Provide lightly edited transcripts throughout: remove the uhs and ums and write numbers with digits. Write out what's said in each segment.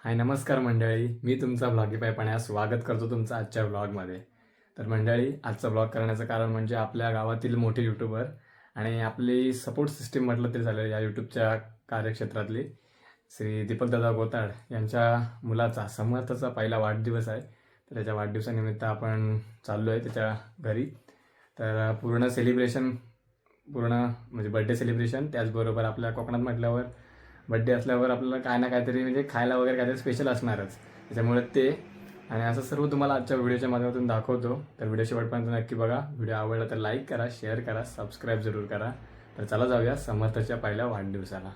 हाय नमस्कार मंडळी, मी तुमचा ब्लॉगीपायपण्या स्वागत करतो तुमचं आजच्या ब्लॉगमध्ये. तर मंडळी, आजचा ब्लॉग करण्याचं कारण म्हणजे आपल्या गावातील मोठे यूट्यूबर आणि आपली सपोर्ट सिस्टीम म्हटलं तरी झालं या यूट्यूबच्या कार्यक्षेत्रातली श्री दीपकदादा गोताड यांच्या मुलाचा समर्थचा पहिला वाढदिवस आहे. तर त्याच्या वाढदिवसानिमित्त आपण चाललो आहे त्याच्या घरी. तर पूर्ण सेलिब्रेशन म्हणजे बड्डे सेलिब्रेशन, त्याचबरोबर आपल्या कोकणात म्हटल्यावर बड्डे असल्यावर आपल्याला काय ना काहीतरी म्हणजे खायला वगैरे काहीतरी स्पेशल असणारच. त्याच्यामुळे ते आणि असं सर्व तुम्हाला आजच्या व्हिडिओच्या माध्यमातून दाखवतो. तर व्हिडिओ शेवटपर्यंत नक्की बघा. व्हिडिओ आवडला तर लाईक करा, शेअर करा, सबस्क्राईब जरूर करा. तर चला जाऊया समर्थच्या पहिल्या वाढदिवसाला.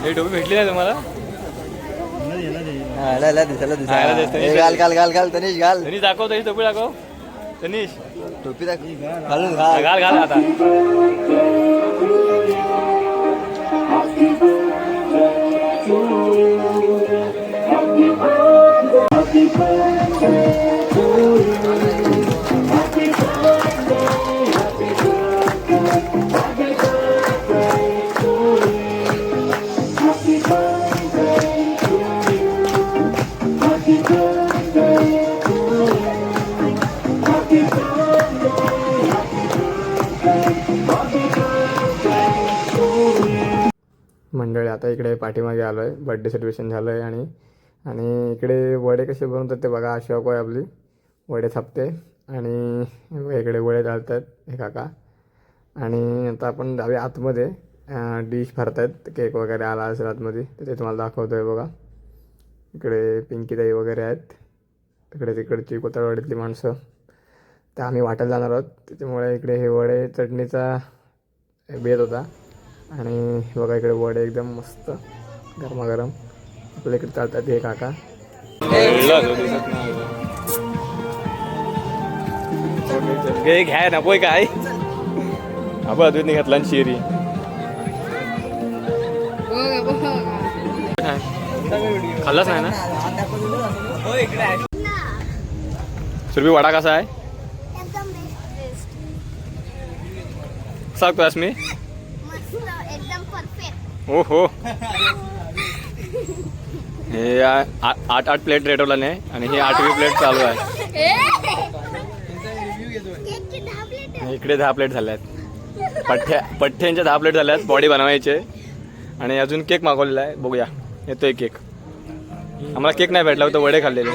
हे टोपी भेटली नाही तुम्हाला? घाल घाल घाल घाल तनिष घाल. तनिष दाखव, तनिष टोपी दाखव. तनिष टोपी घालून घाल घाल घाल आता. मंडळी, आता इकडे पाठीमागे आलो आहे. बड्डे सेलिब्रेशन झालं आहे आणि इकडे वडे कसे बनवतात ते बघा. अशोक आहे आपली वडे थापते आणि इकडे वडे घालतात हे काका. आणि आता आपण जाऊया आतमध्ये. डिश भरतायत, केक वगैरे आला असेल आतमध्ये तर ते तुम्हाला दाखवतो आहे बघा. इकडे पिंकीताई वगैरे आहेत. तिकडची कोथळवाडीतली माणसं. तर आम्ही वाटायला जाणार आहोत, त्याच्यामुळे इकडे हे वडे चटणीचा बेत होता. आणि बघा इकडे वडे एकदम मस्त गरमागरम आपल्या इकडे चालतात हे काका. घ्या ना पोय काय आपण अजून घेतला शिरी. खाल्लाच नाही ना? सुरभी वडा कसा आहे सांगतोस मी? हो हो. हे 8 प्लेट रेटवला नाही आणि हे 8वी प्लेट चालू आहे. इकडे 10 प्लेट झाल्यात. पठ्ठ्यांच्या 10 प्लेट झाल्यात. बॉडी बनवायचे आणि अजून केक मागवलेला आहे. बघूया येतोय केक. आम्हाला केक नाही भेटला होता, वडे खाल्लेले.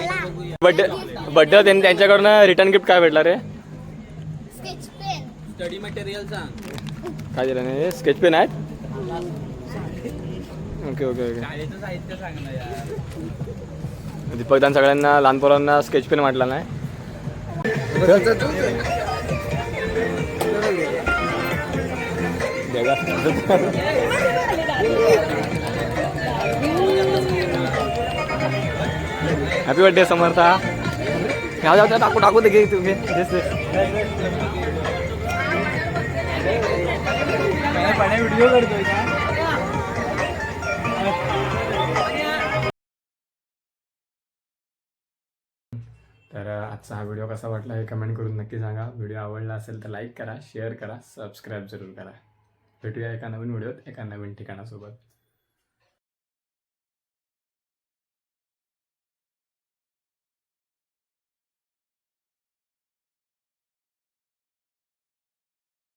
बड्डे त्यांच्याकडनं रिटर्न गिफ्ट काय भेटला रे? Sketch pen. स्टडी मटेरियल काय दिलं नाही? स्केच पेन आहेत. Okay okay okay. दीपकदान सगळ्यांना लहान पोरांना स्केच पेन वाटला नाही. हॅपी बर्थडे समर्था. टाकू टाकू दे तुम्ही. व्हिडिओ करतोय का? तर आजचा हा व्हिडिओ कसा वाटला हे कमेंट करून नक्की सांगा. व्हिडिओ आवडला असेल तर लाईक करा, शेअर करा, सबस्क्राईब जरूर करा. भेटूया एका नवीन व्हिडिओत एका नवीन ठिकाणासोबत.